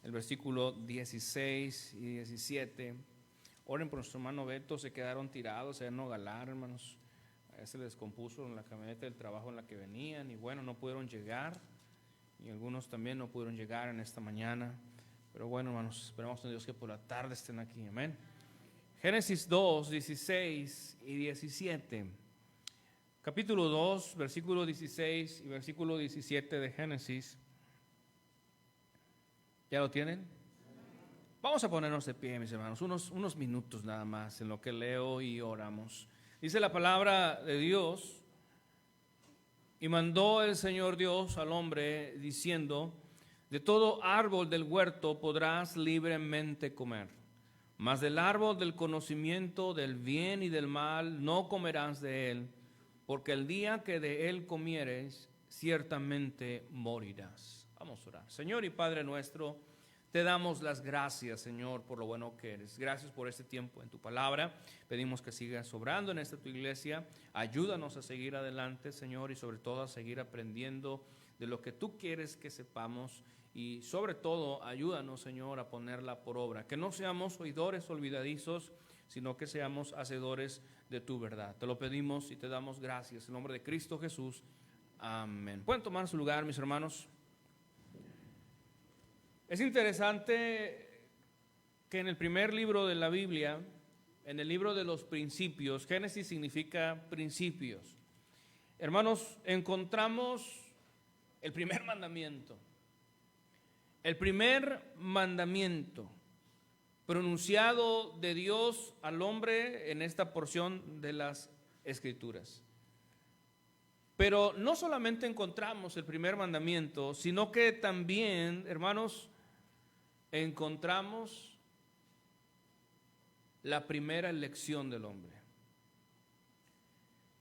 el versículo 16 y 17. Oren por nuestro hermano Beto, se quedaron tirados en Nogalar, hermanos. A él se les descompuso en la camioneta del trabajo en la que venían y bueno, no pudieron llegar. Y algunos también no pudieron llegar en esta mañana. Pero bueno, hermanos, esperamos en Dios que por la tarde estén aquí. Amén. Génesis 2, 16 y 17. Capítulo 2, versículo 16 y versículo 17 de Génesis. ¿Ya lo tienen? Vamos a ponernos de pie, mis hermanos, unos minutos nada más en lo que leo y oramos. Dice la palabra de Dios: y mandó el Señor Dios al hombre diciendo: de todo árbol del huerto podrás libremente comer, mas del árbol del conocimiento del bien y del mal no comerás de él, porque el día que de él comieres, ciertamente morirás. Vamos a orar. Señor y Padre nuestro, te damos las gracias, Señor, por lo bueno que eres. Gracias por este tiempo en tu palabra. Pedimos que sigas obrando en esta tu iglesia. Ayúdanos a seguir adelante, Señor, y sobre todo a seguir aprendiendo de lo que tú quieres que sepamos. Y sobre todo, ayúdanos, Señor, a ponerla por obra. Que no seamos oidores olvidadizos, sino que seamos hacedores de tu verdad. Te lo pedimos y te damos gracias. En nombre de Cristo Jesús. Amén. ¿Pueden tomar su lugar, mis hermanos? Es interesante que en el primer libro de la Biblia, en el libro de los principios, Génesis significa principios. Hermanos, encontramos el primer mandamiento. El primer mandamiento pronunciado de Dios al hombre en esta porción de las Escrituras. Pero no solamente encontramos el primer mandamiento, sino que también, hermanos, encontramos la primera elección del hombre.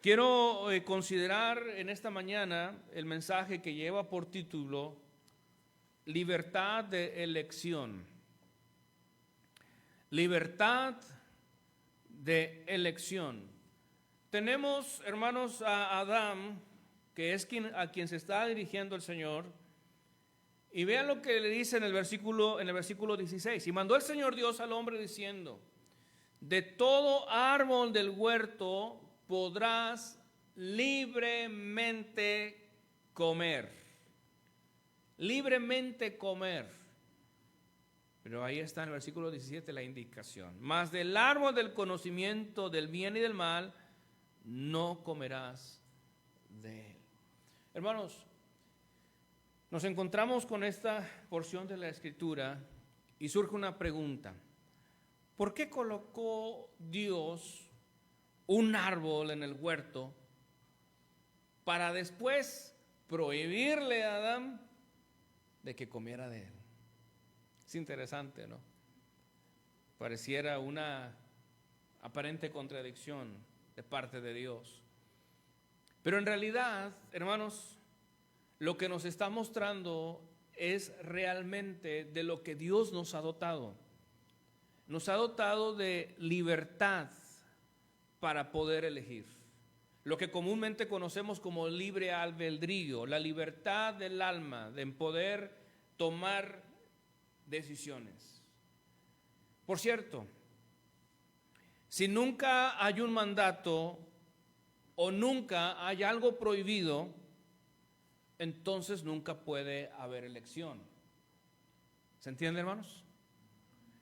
Quiero considerar en esta mañana el mensaje que lleva por título Libertad de elección. Libertad de elección. Tenemos, hermanos, a Adán, que es a quien se está dirigiendo el Señor. Y vean lo que le dice en el versículo 16. Y mandó el Señor Dios al hombre diciendo: de todo árbol del huerto podrás libremente comer. Libremente comer. Pero ahí está en el versículo 17 la indicación. Mas del árbol del conocimiento del bien y del mal no comerás de él. Hermanos, nos encontramos con esta porción de la Escritura y surge una pregunta. ¿Por qué colocó Dios un árbol en el huerto para después prohibirle a Adán de que comiera de él? Es interesante, ¿no? Pareciera una aparente contradicción de parte de Dios. Pero en realidad, hermanos, lo que nos está mostrando es realmente de lo que Dios nos ha dotado. Nos ha dotado de libertad para poder elegir. Lo que comúnmente conocemos como libre albedrío, la libertad del alma de poder tomar decisiones. Por cierto, si nunca hay un mandato o nunca hay algo prohibido, entonces nunca puede haber elección. ¿Se entiende, hermanos?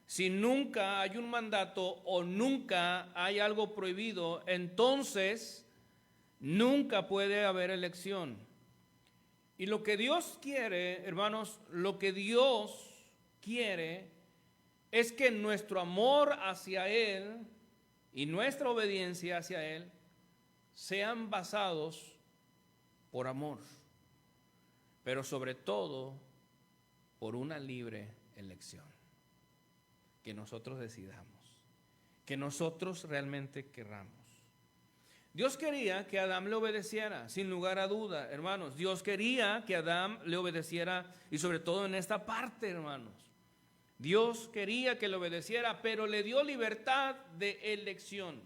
Si nunca hay un mandato o nunca hay algo prohibido, entonces nunca puede haber elección. Y lo que Dios quiere, hermanos, lo que Dios quiere es que nuestro amor hacia Él y nuestra obediencia hacia Él sean basados por amor, pero sobre todo por una libre elección. Que nosotros decidamos, que nosotros realmente querramos. Dios quería que Adán le obedeciera, sin lugar a duda, hermanos. Dios quería que Adán le obedeciera, y sobre todo en esta parte, hermanos. Dios quería que le obedeciera, pero le dio libertad de elección.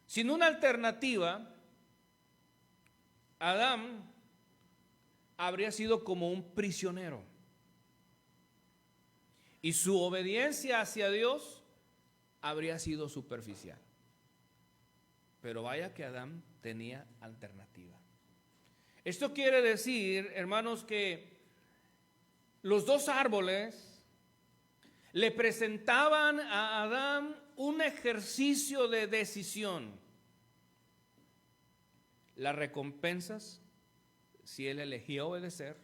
Sin una alternativa, Adán habría sido como un prisionero. y su obediencia hacia Dios habría sido superficial. Pero vaya que Adán tenía alternativa. Esto quiere decir, hermanos, que los dos árboles le presentaban a Adán un ejercicio de decisión. Las recompensas si él elegía obedecer,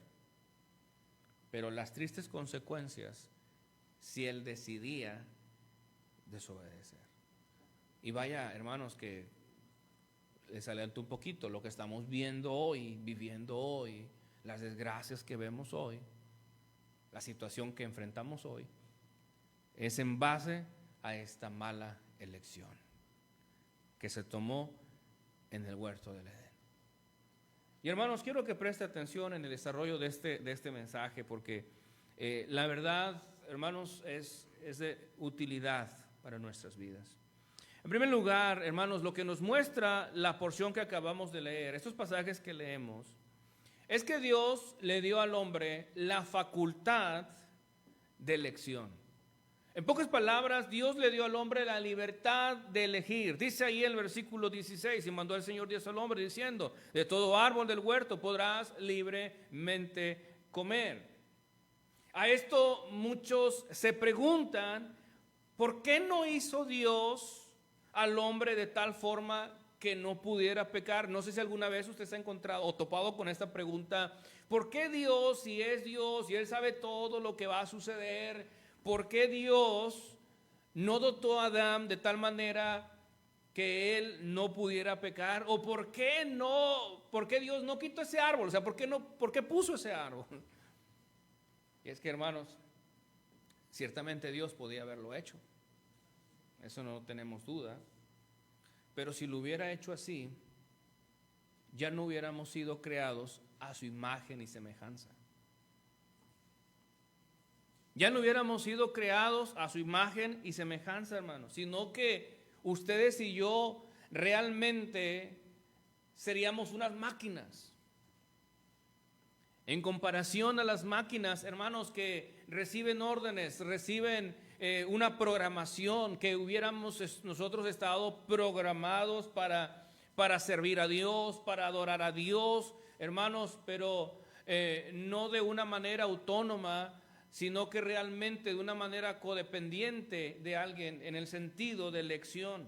pero las tristes consecuencias si él decidía desobedecer. Y vaya, hermanos, que les adelanto un poquito lo que estamos viendo hoy, viviendo hoy, las desgracias que vemos hoy, la situación que enfrentamos hoy, es en base a esta mala elección que se tomó en el huerto del Edén. Y hermanos, quiero que preste atención en el desarrollo de este mensaje, porque la verdad, hermanos, es de utilidad para nuestras vidas. En primer lugar, hermanos, lo que nos muestra la porción que acabamos de leer, estos pasajes que leemos, es que Dios le dio al hombre la facultad de elección. En pocas palabras, Dios le dio al hombre la libertad de elegir. Dice ahí el versículo 16, y mandó el Señor Dios al hombre diciendo, de todo árbol del huerto podrás libremente comer. A esto muchos se preguntan, ¿por qué no hizo Dios al hombre de tal forma que no pudiera pecar? No sé si alguna vez usted se ha encontrado o topado con esta pregunta. ¿Por qué Dios, si es Dios y Él sabe todo lo que va a suceder, por qué Dios no dotó a Adán de tal manera que él no pudiera pecar? ¿O por qué Dios no quitó ese árbol? O sea, ¿por qué puso ese árbol? Y es que, hermanos, ciertamente Dios podía haberlo hecho. Eso no tenemos duda. Pero si lo hubiera hecho así, ya no hubiéramos sido creados a su imagen y semejanza. Ya no hubiéramos sido creados a su imagen y semejanza, hermanos, sino que ustedes y yo realmente seríamos unas máquinas. En comparación a las máquinas, hermanos, que reciben órdenes, reciben una programación, que hubiéramos nosotros estado programados para servir a Dios, para adorar a Dios, hermanos, pero no de una manera autónoma, sino que realmente de una manera codependiente de alguien en el sentido de elección.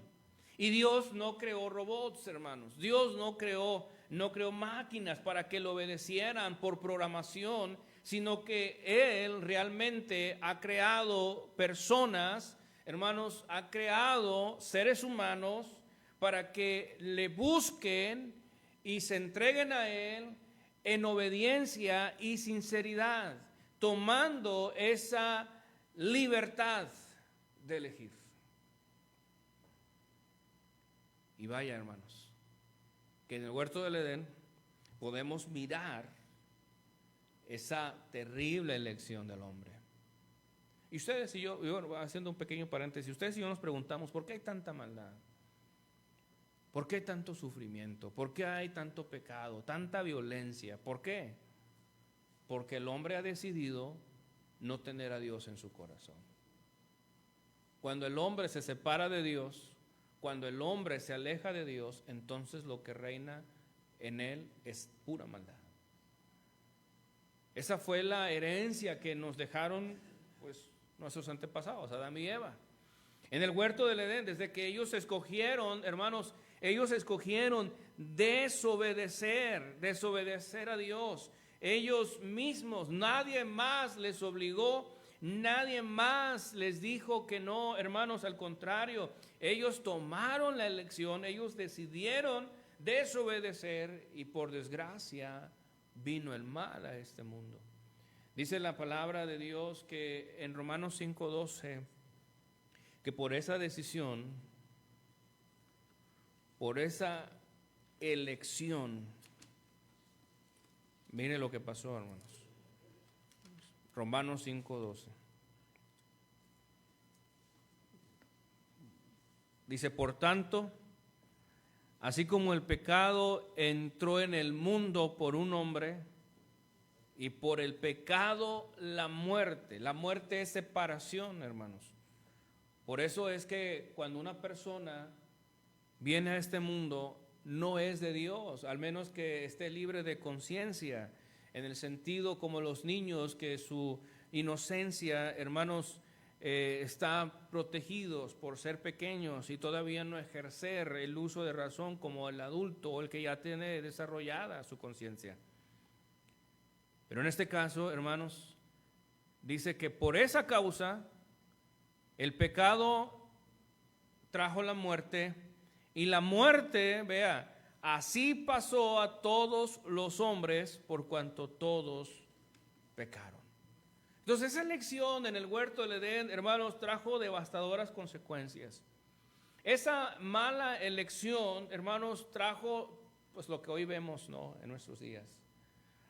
Y Dios no creó robots, hermanos. Dios no creó máquinas para que lo obedecieran por programación, sino que Él realmente ha creado personas, hermanos, ha creado seres humanos para que le busquen y se entreguen a Él en obediencia y sinceridad, tomando esa libertad de elegir. Y vaya, hermanos, que en el huerto del Edén podemos mirar esa terrible elección del hombre. Y ustedes y yo haciendo un pequeño paréntesis, ustedes y yo nos preguntamos, ¿por qué hay tanta maldad? ¿Por qué hay tanto sufrimiento? ¿Por qué hay tanto pecado, tanta violencia? ¿Por qué? Porque el hombre ha decidido no tener a Dios en su corazón. Cuando el hombre se separa de Dios, cuando el hombre se aleja de Dios, entonces lo que reina en él es pura maldad. Esa fue la herencia que nos dejaron, pues, nuestros antepasados, Adán y Eva. En el huerto del Edén, desde que ellos escogieron, hermanos, ellos escogieron desobedecer a Dios. Ellos mismos, nadie más les obligó, nadie más les dijo que no, hermanos, al contrario, ellos tomaron la elección, ellos decidieron desobedecer y por desgracia vino el mal a este mundo. Dice la palabra de Dios que en Romanos 5:12, que por esa decisión, por esa elección, mire lo que pasó, hermanos. Romanos 5:12. Dice, por tanto, así como el pecado entró en el mundo por un hombre, y por el pecado la muerte. La muerte es separación, hermanos. Por eso es que cuando una persona viene a este mundo, no es de Dios, al menos que esté libre de conciencia, en el sentido como los niños, que su inocencia, hermanos, está protegidos por ser pequeños y todavía no ejercer el uso de razón como el adulto o el que ya tiene desarrollada su conciencia. Pero en este caso, hermanos, dice que por esa causa el pecado trajo la muerte, y la muerte, vea, así pasó a todos los hombres por cuanto todos pecaron. Entonces esa elección en el huerto del Edén, hermanos, trajo devastadoras consecuencias. Esa mala elección, hermanos, trajo pues lo que hoy vemos, ¿no?, en nuestros días.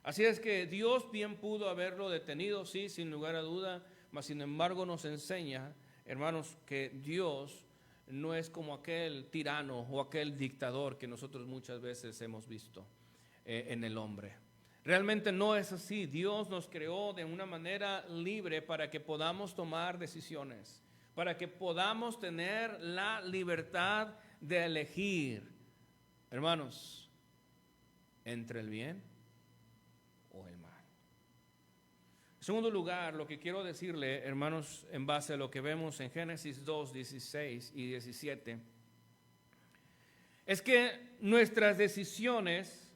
Así es que Dios bien pudo haberlo detenido, sí, sin lugar a duda, mas sin embargo nos enseña, hermanos, que Dios no es como aquel tirano o aquel dictador que nosotros muchas veces hemos visto en el hombre. Realmente no es así. Dios nos creó de una manera libre para que podamos tomar decisiones, para que podamos tener la libertad de elegir, hermanos, entre el bien o el mal. En segundo lugar, lo que quiero decirle, hermanos, en base a lo que vemos en Génesis 2, 16 y 17, es que nuestras decisiones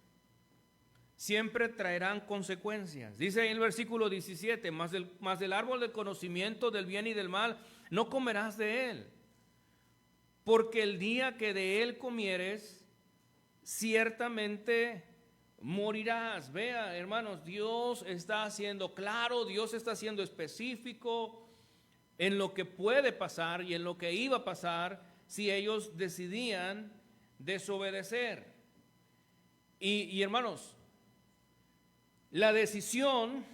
siempre traerán consecuencias. Dice en el versículo 17, más del árbol del conocimiento del bien y del mal no comerás de él, porque el día que de él comieres, ciertamente morirás. Vea, hermanos, Dios está haciendo claro, Dios está haciendo específico en lo que puede pasar y en lo que iba a pasar si ellos decidían desobedecer. Y hermanos, la decisión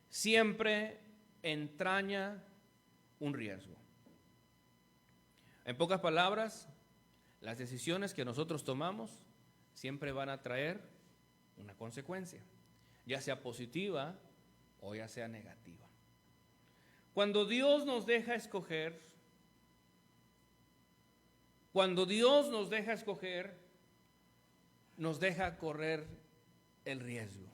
siempre entraña un riesgo. En pocas palabras, las decisiones que nosotros tomamos siempre van a traer una consecuencia, ya sea positiva o ya sea negativa. Cuando Dios nos deja escoger, nos deja correr el riesgo.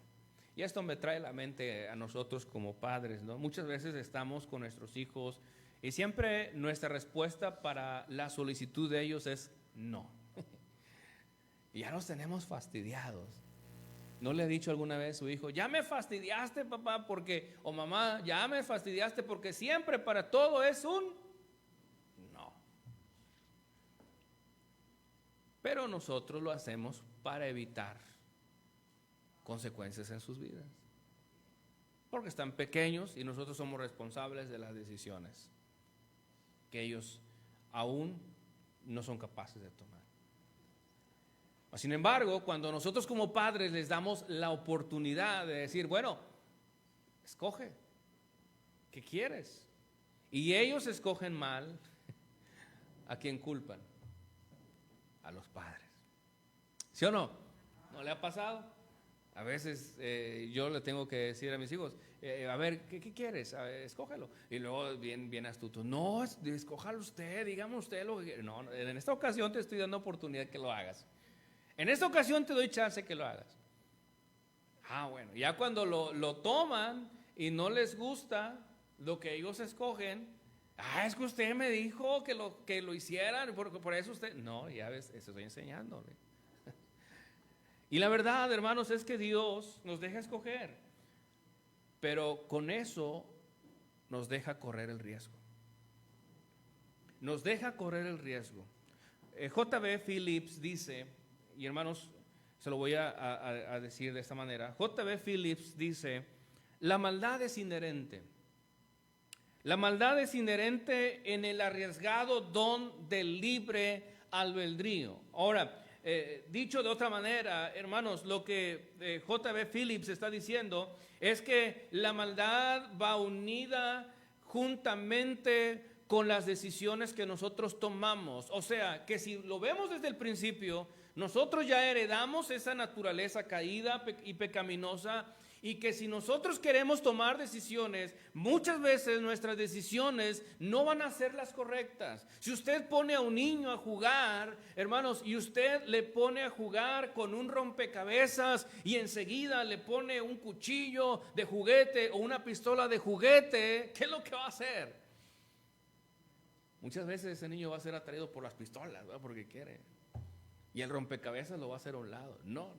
Y esto me trae a la mente a nosotros como padres, ¿no? Muchas veces estamos con nuestros hijos y siempre nuestra respuesta para la solicitud de ellos es no. Y ya los tenemos fastidiados. ¿No le ha dicho alguna vez a su hijo, ya me fastidiaste, papá, porque, o mamá, ya me fastidiaste porque siempre para todo es un no? Pero nosotros lo hacemos para evitar consecuencias en sus vidas, porque están pequeños y nosotros somos responsables de las decisiones que ellos aún no son capaces de tomar. Sin embargo, cuando nosotros como padres les damos la oportunidad de decir, bueno, escoge, ¿qué quieres? Y ellos escogen mal, ¿a quién culpan? A los padres. ¿Sí o no? ¿No le ha pasado? A veces yo le tengo que decir a mis hijos, a ver, ¿qué quieres? A ver, escógelo. Y luego bien astuto, no, escójalo usted, dígame usted lo que quiere. No, en esta ocasión te estoy dando oportunidad que lo hagas. En esta ocasión te doy chance que lo hagas. Bueno, ya cuando lo toman y no les gusta lo que ellos escogen, es que usted me dijo que lo hicieran, por eso usted... No, ya ves, eso estoy enseñándole. Y la verdad, hermanos, es que Dios nos deja escoger, pero con eso nos deja correr el riesgo. Nos deja correr el riesgo. J.B. Phillips dice, y hermanos, se lo voy a decir de esta manera. J.B. Phillips dice, la maldad es inherente. La maldad es inherente en el arriesgado don del libre albedrío. Ahora, dicho de otra manera, hermanos, lo que J.B. Phillips está diciendo es que la maldad va unida juntamente con las decisiones que nosotros tomamos. O sea, que si lo vemos desde el principio, Nosotros ya heredamos esa naturaleza caída y pecaminosa, y que si nosotros queremos tomar decisiones, muchas veces nuestras decisiones no van a ser las correctas. Si usted pone a un niño a jugar, hermanos, y usted le pone a jugar con un rompecabezas y enseguida le pone un cuchillo de juguete o una pistola de juguete, ¿qué es lo que va a hacer? Muchas veces ese niño va a ser atraído por las pistolas, ¿verdad? Porque quiere. Y el rompecabezas lo va a hacer a un lado. No.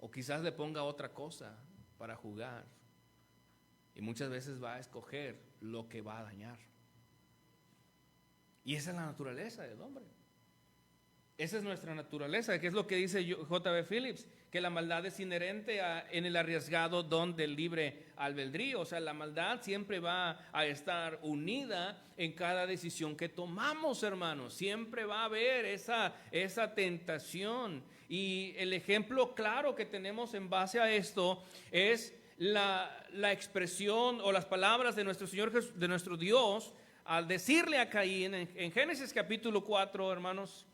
O quizás le ponga otra cosa para jugar. Y muchas veces va a escoger lo que va a dañar. Y esa es la naturaleza del hombre. Esa es nuestra naturaleza, que es lo que dice J.B. Phillips, que la maldad es inherente en el arriesgado don del libre albedrío. O sea, la maldad siempre va a estar unida en cada decisión que tomamos, hermanos. Siempre va a haber esa tentación. Y el ejemplo claro que tenemos en base a esto es la expresión o las palabras de nuestro Señor, de nuestro Dios, al decirle a Caín en Génesis capítulo 4, hermanos.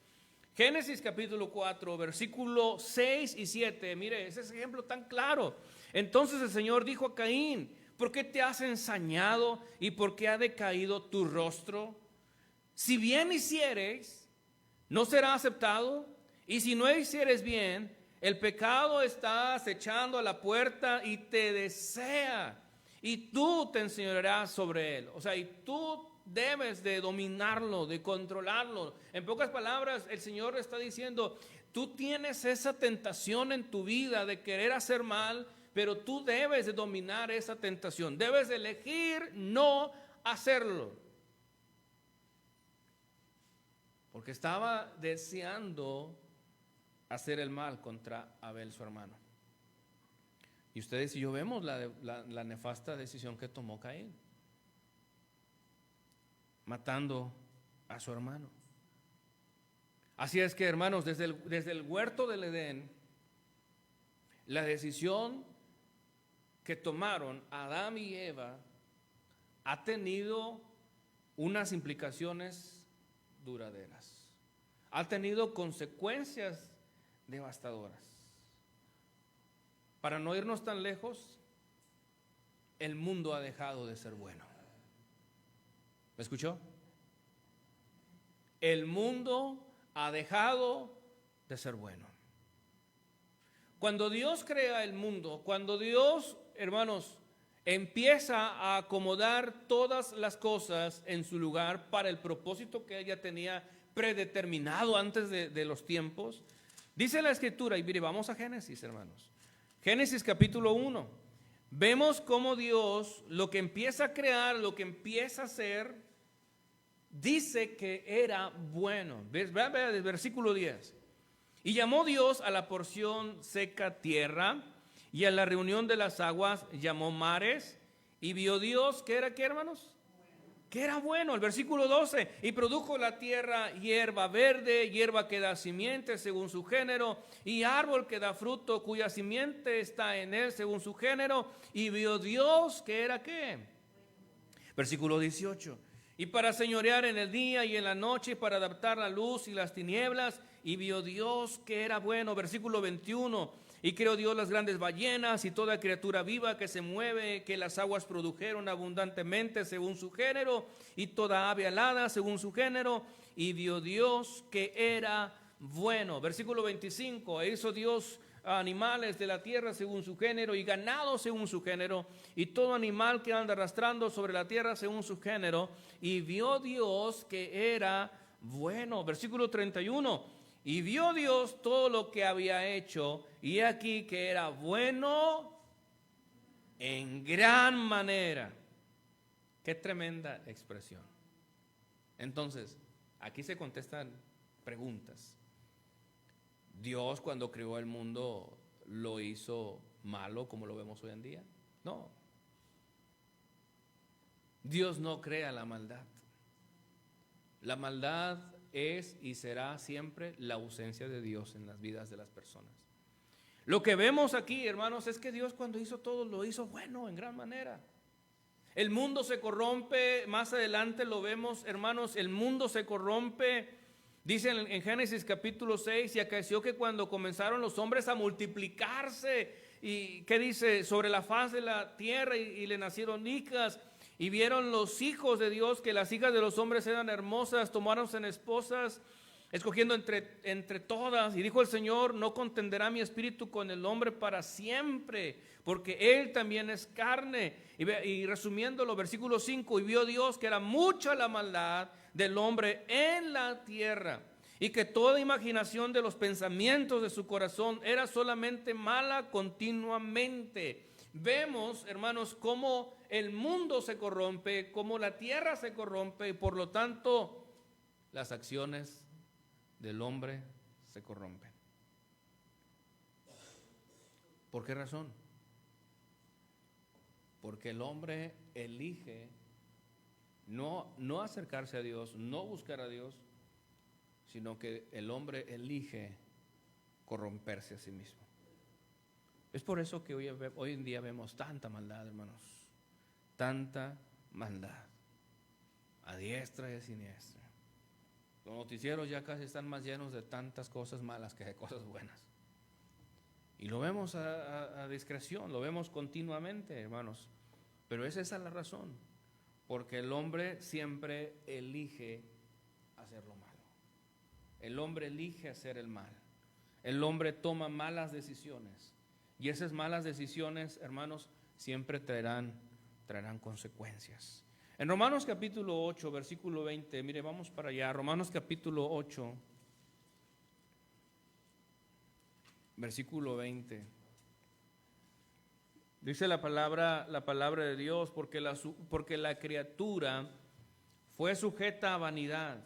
Génesis capítulo 4, versículo 6 y 7, mire, ese es ejemplo tan claro. Entonces el Señor dijo a Caín: ¿por qué te has ensañado y por qué ha decaído tu rostro? Si bien hicieres, no será aceptado, y si no hicieres bien, el pecado está acechando a la puerta y te desea, y tú te enseñorearás sobre él. O sea, y tú debes de dominarlo, de controlarlo. En pocas palabras, el Señor está diciendo: tú tienes esa tentación en tu vida de querer hacer mal, pero tú debes de dominar esa tentación. Debes de elegir no hacerlo. Porque estaba deseando hacer el mal contra Abel, su hermano. Y ustedes y yo vemos la nefasta decisión que tomó Caín, matando a su hermano. Así es que, hermanos, desde el huerto del Edén, la decisión que tomaron Adán y Eva ha tenido unas implicaciones duraderas, ha tenido consecuencias devastadoras. Para no irnos tan lejos, el mundo ha dejado de ser bueno. ¿Me escuchó? El mundo ha dejado de ser bueno. Cuando Dios crea el mundo, cuando Dios, hermanos, empieza a acomodar todas las cosas en su lugar para el propósito que ella tenía predeterminado antes de los tiempos, dice la Escritura, y mire, vamos a Génesis, hermanos. Génesis capítulo 1. Vemos cómo Dios, lo que empieza a crear, lo que empieza a hacer, dice que era bueno. Vean el versículo 10. Y llamó Dios a la porción seca tierra, y a la reunión de las aguas llamó mares, y vio Dios que era, ¿qué, hermanos? Que era bueno. El versículo 12, y produjo la tierra hierba verde, hierba que da simiente según su género, y árbol que da fruto cuya simiente está en él según su género, y vio Dios que era, ¿qué? Versículo 18, y para señorear en el día y en la noche, para adaptar la luz y las tinieblas, y vio Dios que era bueno. Versículo 21, y creó Dios las grandes ballenas y toda criatura viva que se mueve, que las aguas produjeron abundantemente según su género, y toda ave alada según su género, y vio Dios que era bueno. Versículo 25, e hizo Dios animales de la tierra según su género, y ganado según su género, y todo animal que anda arrastrando sobre la tierra según su género, y vio Dios que era bueno. Versículo 31, y vio Dios todo lo que había hecho, y aquí que era bueno en gran manera. Qué tremenda expresión. Entonces, aquí se contestan preguntas. ¿Dios, cuando creó el mundo, lo hizo malo como lo vemos hoy en día? No. Dios no crea la maldad. La maldad es y será siempre la ausencia de Dios en las vidas de las personas. Lo que vemos aquí, hermanos, es que Dios, cuando hizo todo, lo hizo bueno en gran manera. El mundo se corrompe, más adelante lo vemos, hermanos, el mundo se corrompe, Dice en Génesis capítulo 6, y aconteció que cuando comenzaron los hombres a multiplicarse, y ¿qué dice? Sobre la faz de la tierra, y le nacieron hijas, y vieron los hijos de Dios que las hijas de los hombres eran hermosas, tomáronse en esposas, escogiendo entre todas. Y dijo el Señor: no contenderá mi espíritu con el hombre para siempre, porque él también es carne. Y resumiéndolo, versículo 5, y vio Dios que era mucha la maldad del hombre en la tierra, y que toda imaginación de los pensamientos de su corazón era solamente mala continuamente. Vemos, hermanos, cómo el mundo se corrompe, cómo la tierra se corrompe, y por lo tanto las acciones del hombre se corrompen. ¿Por qué razón? Porque el hombre elige no acercarse a Dios, no buscar a Dios, sino que el hombre elige corromperse a sí mismo. Es por eso que hoy en día vemos tanta maldad, hermanos, tanta maldad, a diestra y a siniestra. Los noticieros ya casi están más llenos de tantas cosas malas que de cosas buenas. Y lo vemos a discreción, lo vemos continuamente, hermanos. Pero esa es la razón, porque el hombre siempre elige hacer lo malo. El hombre elige hacer el mal. El hombre toma malas decisiones. Y esas malas decisiones, hermanos, siempre traerán consecuencias. En Romanos capítulo 8, versículo 20, mire, vamos para allá. Romanos capítulo 8, versículo 20. Dice la palabra de Dios: porque la criatura fue sujeta a vanidad,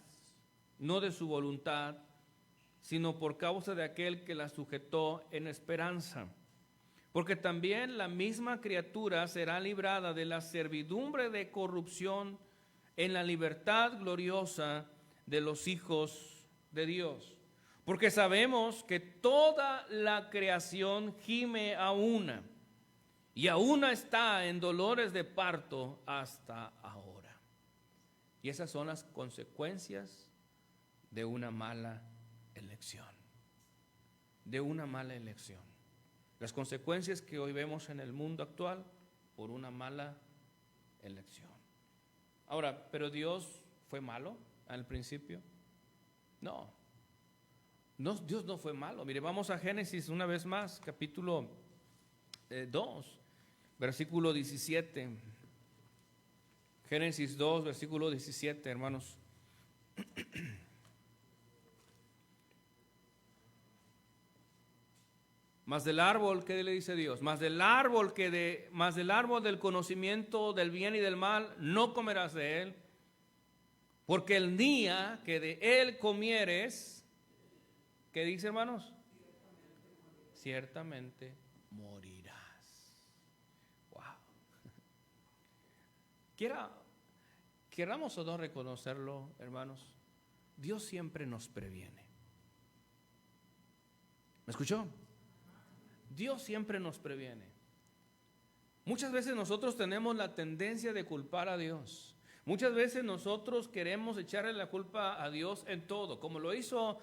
no de su voluntad, sino por causa de aquel que la sujetó en esperanza. Porque también la misma criatura será librada de la servidumbre de corrupción en la libertad gloriosa de los hijos de Dios. Porque sabemos que toda la creación gime a una, y a una está en dolores de parto hasta ahora. Y esas son las consecuencias de una mala elección. De una mala elección. Las consecuencias que hoy vemos en el mundo actual por una mala elección. Ahora, ¿pero Dios fue malo al principio? No, Dios no fue malo. Mire, vamos a Génesis una vez más, capítulo 2, versículo 17. Génesis 2, versículo 17, hermanos. Mas del árbol, ¿qué le dice Dios? Mas del árbol del conocimiento del bien y del mal no comerás de él, porque el día que de él comieres, ¿qué dice, hermanos? Ciertamente morirás. Wow. Queramos o no reconocerlo, hermanos, Dios siempre nos previene. ¿Me escuchó? Dios siempre nos previene. Muchas veces nosotros tenemos la tendencia de culpar a Dios. Muchas veces nosotros queremos echarle la culpa a Dios en todo, como lo hizo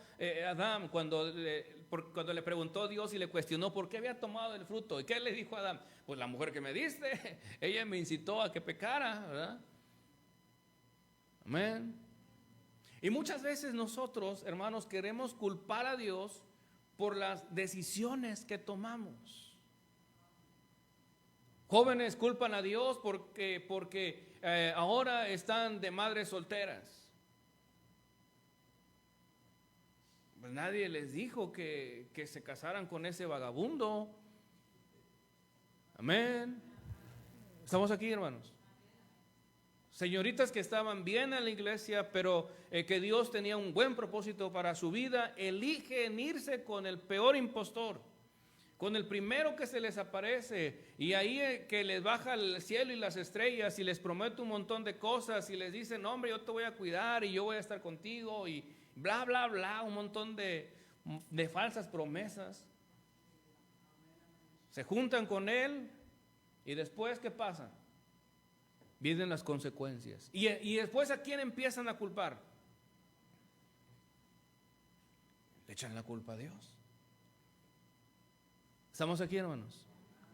Adán cuando le preguntó a Dios y le cuestionó por qué había tomado el fruto. ¿Y qué le dijo a Adán? Pues la mujer que me diste, ella me incitó a que pecara, ¿verdad? Amén. Y muchas veces nosotros, hermanos, queremos culpar a Dios por las decisiones que tomamos. Jóvenes culpan a Dios porque ahora están de madres solteras. Pues nadie les dijo que se casaran con ese vagabundo. Amén. ¿Estamos aquí, hermanos? Señoritas que estaban bien en la iglesia, pero que Dios tenía un buen propósito para su vida, eligen irse con el peor impostor, con el primero que se les aparece, y ahí que les baja el cielo y las estrellas y les promete un montón de cosas y les dice: no, hombre, yo te voy a cuidar y yo voy a estar contigo, y bla, bla, bla, un montón de falsas promesas. Se juntan con él y después, ¿qué pasa? Vienen las consecuencias. Y después, ¿a quién empiezan a culpar? Le echan la culpa a Dios. ¿Estamos aquí, hermanos?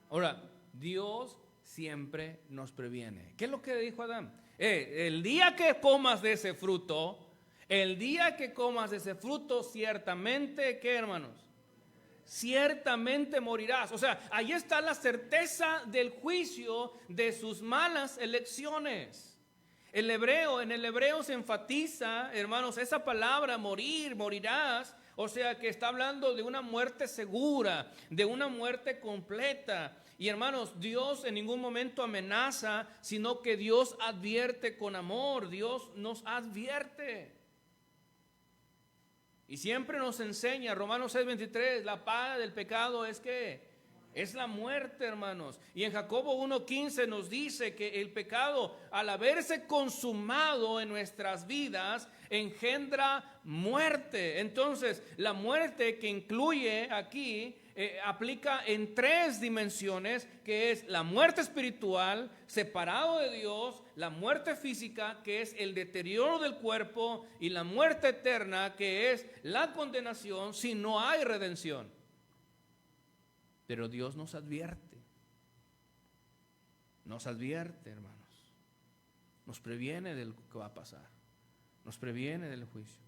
Ahora, Dios siempre nos previene. ¿Qué es lo que dijo Adán? El día que comas de ese fruto, ciertamente, ¿qué, hermanos? Ciertamente morirás. O sea, ahí está la certeza del juicio de sus malas elecciones. En el hebreo se enfatiza, hermanos, esa palabra morir, morirás. O sea que está hablando de una muerte segura, de una muerte completa. Y hermanos, Dios en ningún momento amenaza, sino que Dios advierte con amor. Dios nos advierte. Y siempre nos enseña, Romanos 6:23, la paga del pecado es que es la muerte, hermanos. Y en Jacobo 1:15 nos dice que el pecado, al haberse consumado en nuestras vidas, engendra muerte. Entonces, la muerte que incluye aquí aplica en 3 dimensiones, que es la muerte espiritual, separado de Dios, la muerte física, que es el deterioro del cuerpo, y la muerte eterna, que es la condenación si no hay redención. Pero Dios nos advierte, hermanos, nos previene de lo que va a pasar, nos previene del juicio.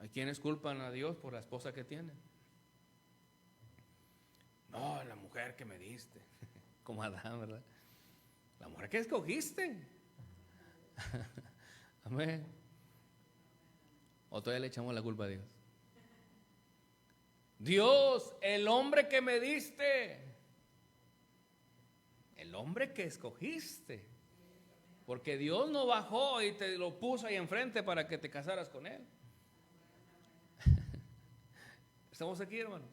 Hay quienes culpan a Dios por la esposa que tienen. No, la mujer que me diste, como Adán, ¿verdad? La mujer que escogiste. Amén. O todavía le echamos la culpa a Dios. Dios, el hombre que me diste, el hombre que escogiste, porque Dios no bajó y te lo puso ahí enfrente para que te casaras con él. Estamos aquí, hermanos.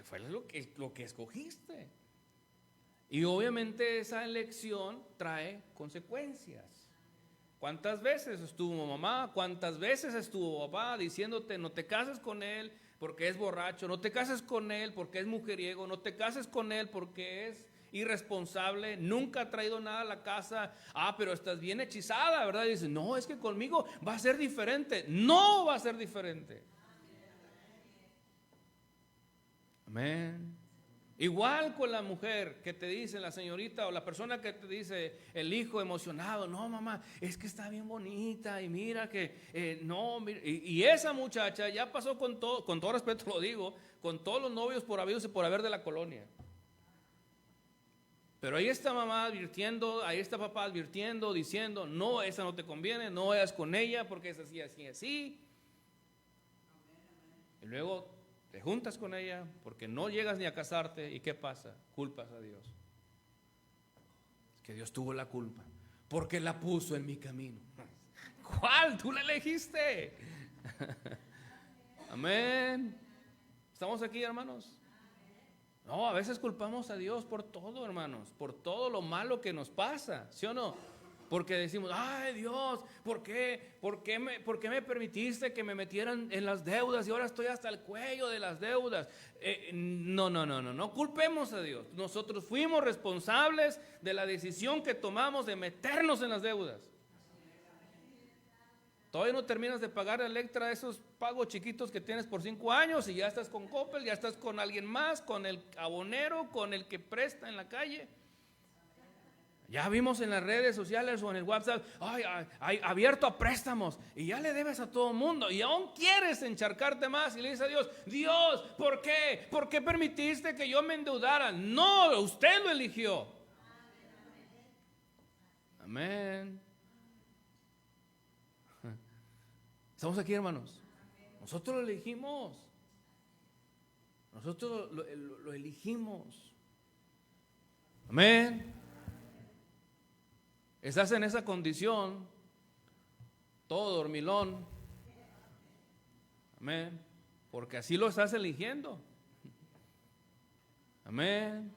Fue lo que escogiste. Y obviamente esa elección trae consecuencias. ¿Cuántas veces estuvo mamá? ¿Cuántas veces estuvo papá diciéndote no te cases con él porque es borracho, no te cases con él porque es mujeriego, no te cases con él porque es irresponsable, nunca ha traído nada a la casa? Pero estás bien hechizada, ¿verdad? Y dices, no, es que conmigo va a ser diferente. No va a ser diferente. Amén. Igual con la mujer que te dice, la señorita o la persona que te dice, el hijo emocionado, no mamá, es que está bien bonita y mira que, no, mira, y esa muchacha ya pasó con todo respeto lo digo, con todos los novios por habidos y por haber de la colonia. Pero ahí está mamá advirtiendo, ahí está papá advirtiendo, diciendo, no, esa no te conviene, no vayas con ella porque es así, así, así. Y luego te juntas con ella porque no llegas ni a casarte. ¿Y qué pasa? Culpas a Dios. Es que Dios tuvo la culpa porque la puso en mi camino. ¿Cuál? Tú la elegiste. Amén. ¿Estamos aquí, hermanos? No, a veces culpamos a Dios por todo, hermanos, por todo lo malo que nos pasa, ¿sí o no? Porque decimos, ay Dios, ¿por qué me permitiste que me metieran en las deudas y ahora estoy hasta el cuello de las deudas? No culpemos a Dios. Nosotros fuimos responsables de la decisión que tomamos de meternos en las deudas. Todavía no terminas de pagar Electra, esos pagos chiquitos que tienes por 5 años y ya estás con Coppel, ya estás con alguien más, con el abonero, con el que presta en la calle. Ya vimos en las redes sociales o en el WhatsApp, hay abierto a préstamos y ya le debes a todo el mundo y aún quieres encharcarte más y le dices a Dios, Dios, ¿por qué? ¿Por qué permitiste que yo me endeudara? No, usted lo eligió. Amén. ¿Estamos aquí, hermanos? Nosotros lo elegimos. Nosotros lo elegimos. Amén. Estás en esa condición, todo dormilón. Amén. Porque así lo estás eligiendo. Amén.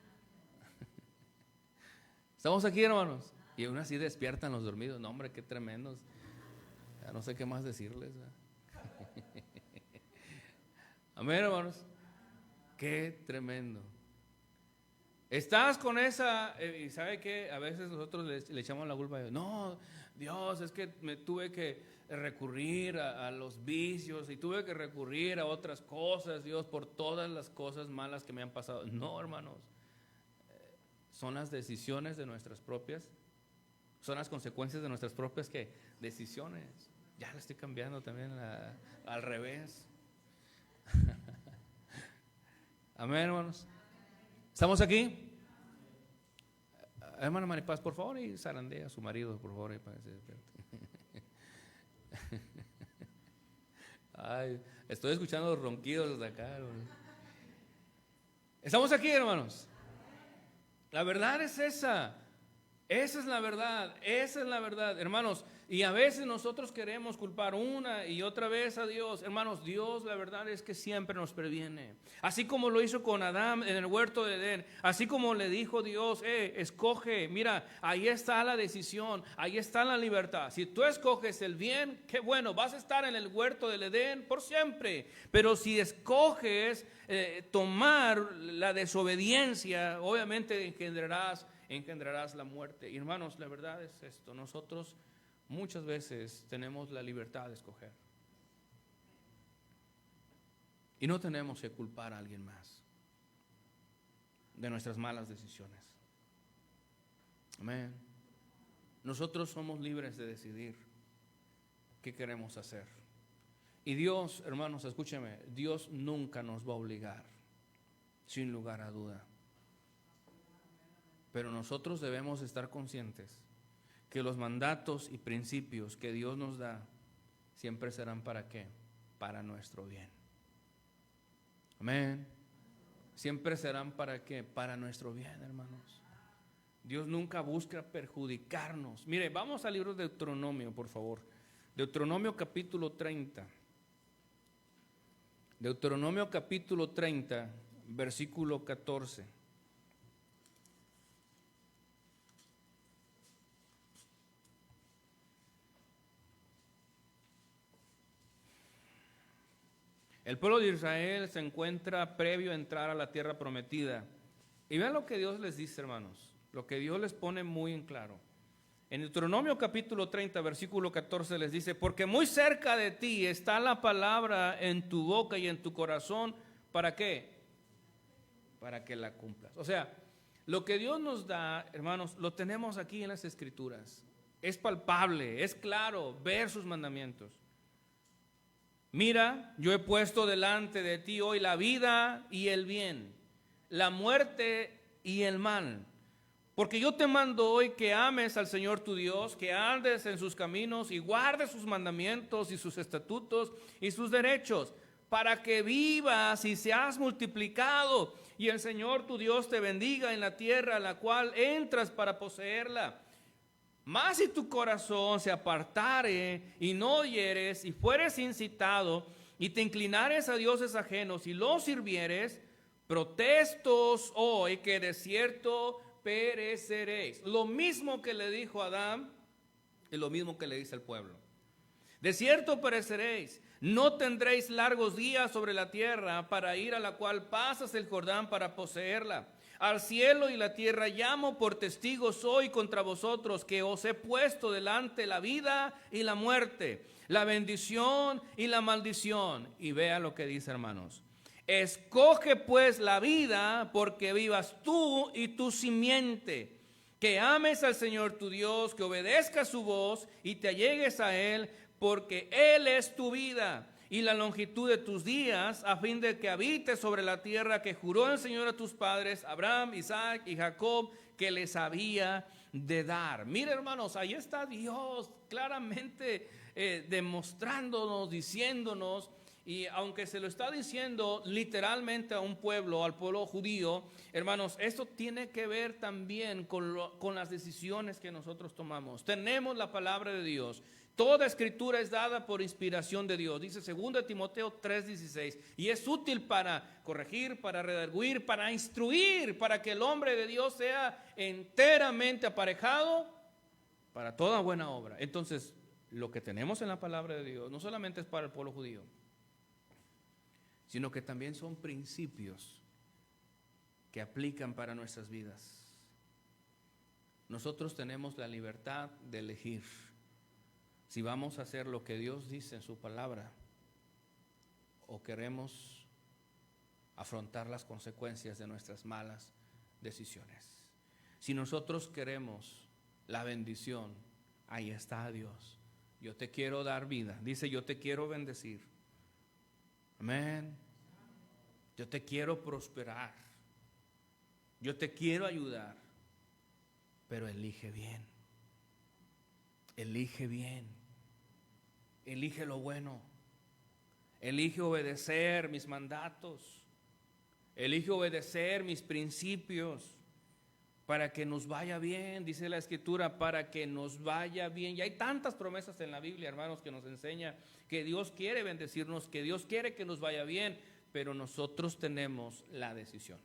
Estamos aquí, hermanos. Y aún así despiertan los dormidos. No, hombre, qué tremendos. Ya no sé qué más decirles. Amén, hermanos. Qué tremendo. Estás con esa, y ¿sabe qué? A veces nosotros le echamos la culpa a Dios. No, Dios, es que me tuve que recurrir a los vicios y tuve que recurrir a otras cosas, Dios, por todas las cosas malas que me han pasado. No, hermanos, son las decisiones de nuestras propias, son las consecuencias de nuestras propias decisiones. Ya la estoy cambiando también al revés. Amén, hermanos. ¿Estamos aquí? Hermana Maripaz, por favor, y zarandea a su marido, por favor. Ay, estoy escuchando los ronquidos de acá, hermanos. ¿Estamos aquí, hermanos? La verdad es esa. Esa es la verdad, hermanos. Y a veces nosotros queremos culpar una y otra vez a Dios. Hermanos, Dios, la verdad es que siempre nos previene. Así como lo hizo con Adán en el huerto de Edén, así como le dijo Dios, escoge, mira, ahí está la decisión, ahí está la libertad. Si tú escoges el bien, qué bueno, vas a estar en el huerto del Edén por siempre. Pero si escoges tomar la desobediencia, obviamente engendrarás la muerte. Y hermanos, la verdad es esto, nosotros muchas veces tenemos la libertad de escoger y no tenemos que culpar a alguien más de nuestras malas decisiones. Amén. Nosotros somos libres de decidir qué queremos hacer. Y Dios, hermanos, escúcheme, Dios nunca nos va a obligar, sin lugar a duda. Pero nosotros debemos estar conscientes que los mandatos y principios que Dios nos da siempre serán ¿para qué? Para nuestro bien. Amén. Siempre serán ¿para qué? Para nuestro bien, hermanos. Dios nunca busca perjudicarnos. Mire, vamos al libro de Deuteronomio, por favor. Deuteronomio capítulo 30. Deuteronomio capítulo 30, versículo 14. El pueblo de Israel se encuentra previo a entrar a la tierra prometida. Y vean lo que Dios les dice, hermanos, lo que Dios les pone muy en claro. En Deuteronomio capítulo 30, versículo 14 les dice, porque muy cerca de ti está la palabra en tu boca y en tu corazón, ¿para qué? Para que la cumplas. O sea, lo que Dios nos da, hermanos, lo tenemos aquí en las Escrituras. Es palpable, es claro, ver sus mandamientos. Mira, yo he puesto delante de ti hoy la vida y el bien, la muerte y el mal. Porque yo te mando hoy que ames al Señor tu Dios, que andes en sus caminos y guardes sus mandamientos y sus estatutos y sus derechos, para que vivas y seas multiplicado y el Señor tu Dios te bendiga en la tierra a la cual entras para poseerla. Mas si tu corazón se apartare y no oyeres y fueres incitado y te inclinares a dioses ajenos y los sirvieres, protestos hoy que de cierto pereceréis. Lo mismo que le dijo a Adán es lo mismo que le dice al pueblo. De cierto pereceréis, no tendréis largos días sobre la tierra para ir a la cual pasas el Jordán para poseerla. Al cielo y la tierra llamo por testigos hoy contra vosotros que os he puesto delante la vida y la muerte, la bendición y la maldición. Y vea lo que dice, hermanos. Escoge pues la vida porque vivas tú y tu simiente, que ames al Señor tu Dios, que obedezcas su voz y te allegues a Él, porque Él es tu vida y la longitud de tus días, a fin de que habites sobre la tierra que juró el Señor a tus padres, Abraham, Isaac y Jacob, que les había de dar. Mire, hermanos, ahí está Dios claramente demostrándonos, diciéndonos, y aunque se lo está diciendo literalmente a un pueblo, al pueblo judío, hermanos, esto tiene que ver también con las decisiones que nosotros tomamos. Tenemos la palabra de Dios. Toda escritura es dada por inspiración de Dios, dice 2 Timoteo 3:16, y es útil para corregir, para redarguir, para instruir, para que el hombre de Dios sea enteramente aparejado para toda buena obra. Entonces, lo que tenemos en la palabra de Dios no solamente es para el pueblo judío, sino que también son principios que aplican para nuestras vidas. Nosotros tenemos la libertad de elegir si vamos a hacer lo que Dios dice en su palabra o queremos afrontar las consecuencias de nuestras malas decisiones. Si nosotros queremos la bendición, ahí está Dios. Yo te quiero dar vida. Dice, yo te quiero bendecir. Amén. Yo te quiero prosperar. Yo te quiero ayudar. Pero elige bien. Elige bien. Elige lo bueno. Elige obedecer mis mandatos. Elige obedecer mis principios. Para que nos vaya bien, dice la Escritura, para que nos vaya bien. Y hay tantas promesas en la Biblia, hermanos, que nos enseña que Dios quiere bendecirnos, que Dios quiere que nos vaya bien, pero nosotros tenemos la decisión.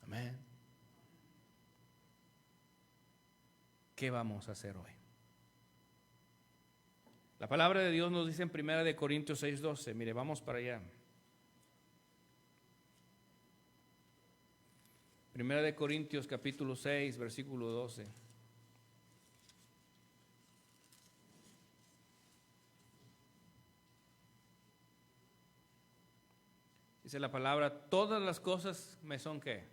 Amén. ¿Qué vamos a hacer hoy? La palabra de Dios nos dice en 1 Corintios 6:12, mire, vamos para allá. 1 Corintios capítulo 6, versículo 12. Dice la palabra, todas las cosas me son ¿qué?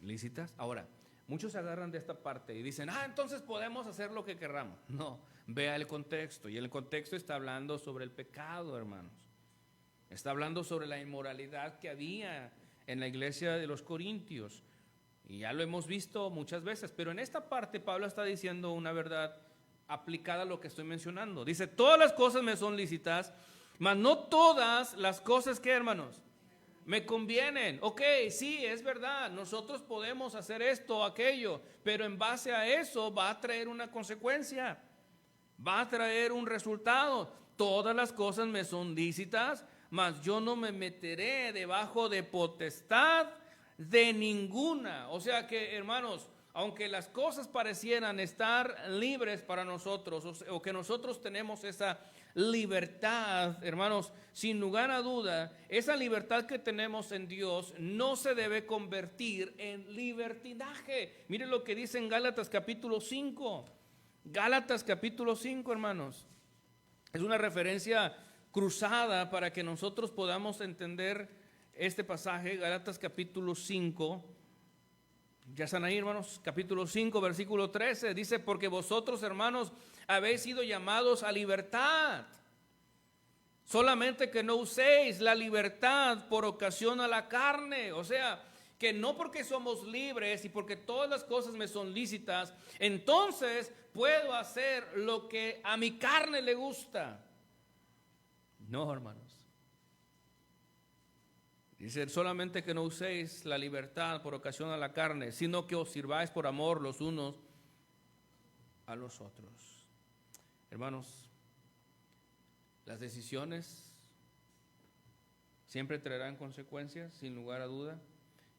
Lícitas. Ahora, muchos se agarran de esta parte y dicen, entonces podemos hacer lo que querramos. No, vea el contexto. Y el contexto está hablando sobre el pecado, hermanos. Está hablando sobre la inmoralidad que había en la iglesia de los Corintios. Y ya lo hemos visto muchas veces. Pero en esta parte Pablo está diciendo una verdad aplicada a lo que estoy mencionando. Dice, todas las cosas me son lícitas, mas no todas las cosas que, hermanos, me convienen. Ok, sí, es verdad, nosotros podemos hacer esto o aquello, pero en base a eso va a traer una consecuencia, va a traer un resultado. Todas las cosas me son lícitas, mas yo no me meteré debajo de potestad de ninguna. O sea que, hermanos, aunque las cosas parecieran estar libres para nosotros, o que nosotros tenemos esa libertad, hermanos, sin lugar a duda, esa libertad que tenemos en Dios no se debe convertir en libertinaje. Miren lo que dice en Gálatas capítulo 5. Gálatas capítulo 5, hermanos. Es una referencia cruzada para que nosotros podamos entender este pasaje. Gálatas capítulo 5. Ya están ahí, hermanos. Capítulo 5, versículo 13. Dice, porque vosotros, hermanos, habéis sido llamados a libertad. Solamente que no uséis la libertad por ocasión a la carne. O sea, que no porque somos libres y porque todas las cosas me son lícitas, entonces puedo hacer lo que a mi carne le gusta. No, hermanos. Dice, solamente que no uséis la libertad por ocasión a la carne, sino que os sirváis por amor los unos a los otros. Hermanos, las decisiones siempre traerán consecuencias, sin lugar a duda.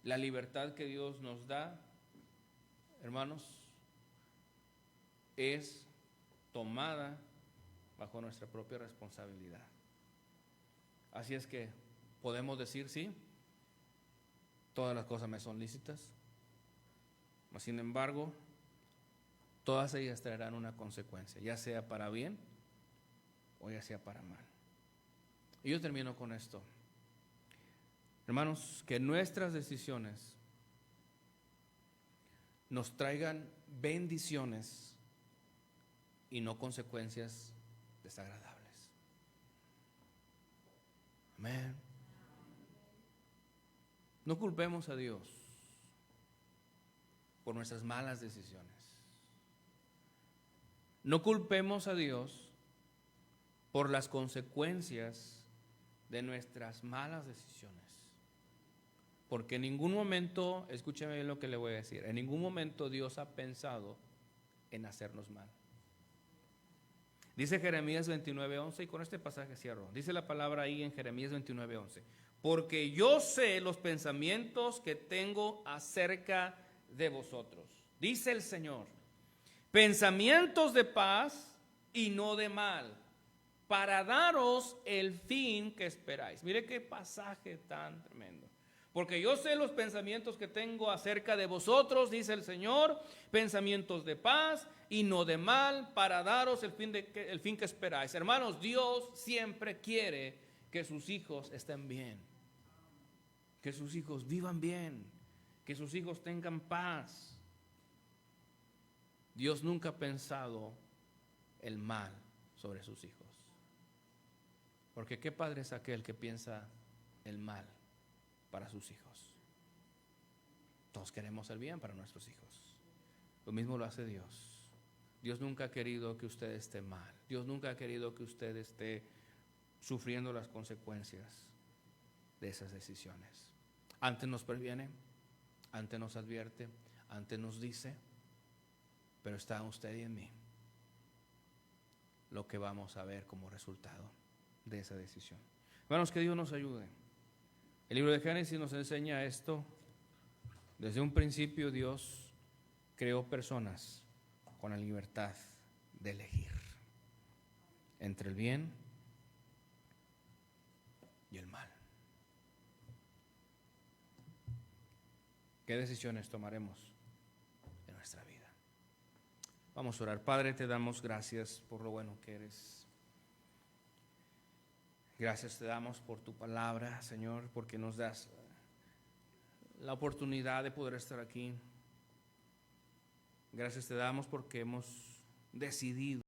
La libertad que Dios nos da, hermanos, es tomada bajo nuestra propia responsabilidad. Así es que podemos decir, sí, todas las cosas me son lícitas, mas sin embargo, todas ellas traerán una consecuencia, ya sea para bien o ya sea para mal. Y yo termino con esto. Hermanos, que nuestras decisiones nos traigan bendiciones y no consecuencias desagradables. Amén. No culpemos a Dios por nuestras malas decisiones. No culpemos a Dios por las consecuencias de nuestras malas decisiones. Porque en ningún momento, escúcheme bien lo que le voy a decir, en ningún momento Dios ha pensado en hacernos mal. Dice Jeremías 29:11, y con este pasaje cierro. Dice la palabra ahí en Jeremías 29:11. Porque yo sé los pensamientos que tengo acerca de vosotros, dice el Señor, pensamientos de paz y no de mal, para daros el fin que esperáis. Mire qué pasaje tan tremendo. Porque yo sé los pensamientos que tengo acerca de vosotros, dice el Señor, pensamientos de paz y no de mal, para daros el fin que esperáis. Hermanos, Dios siempre quiere que sus hijos estén bien, que sus hijos vivan bien, que sus hijos tengan paz. Dios nunca ha pensado el mal sobre sus hijos. Porque ¿qué padre es aquel que piensa el mal para sus hijos? Todos queremos el bien para nuestros hijos. Lo mismo lo hace Dios. Dios nunca ha querido que usted esté mal. Dios nunca ha querido que usted esté sufriendo las consecuencias de esas decisiones. Antes nos previene, antes nos advierte, antes nos dice, pero está en usted y en mí lo que vamos a ver como resultado de esa decisión. Hermanos, que Dios nos ayude. El libro de Génesis nos enseña esto. Desde un principio Dios creó personas con la libertad de elegir entre el bien y el mal. ¿Qué decisiones tomaremos en nuestra vida? Vamos a orar. Padre, te damos gracias por lo bueno que eres. Gracias te damos por tu palabra, Señor, porque nos das la oportunidad de poder estar aquí. Gracias te damos porque hemos decidido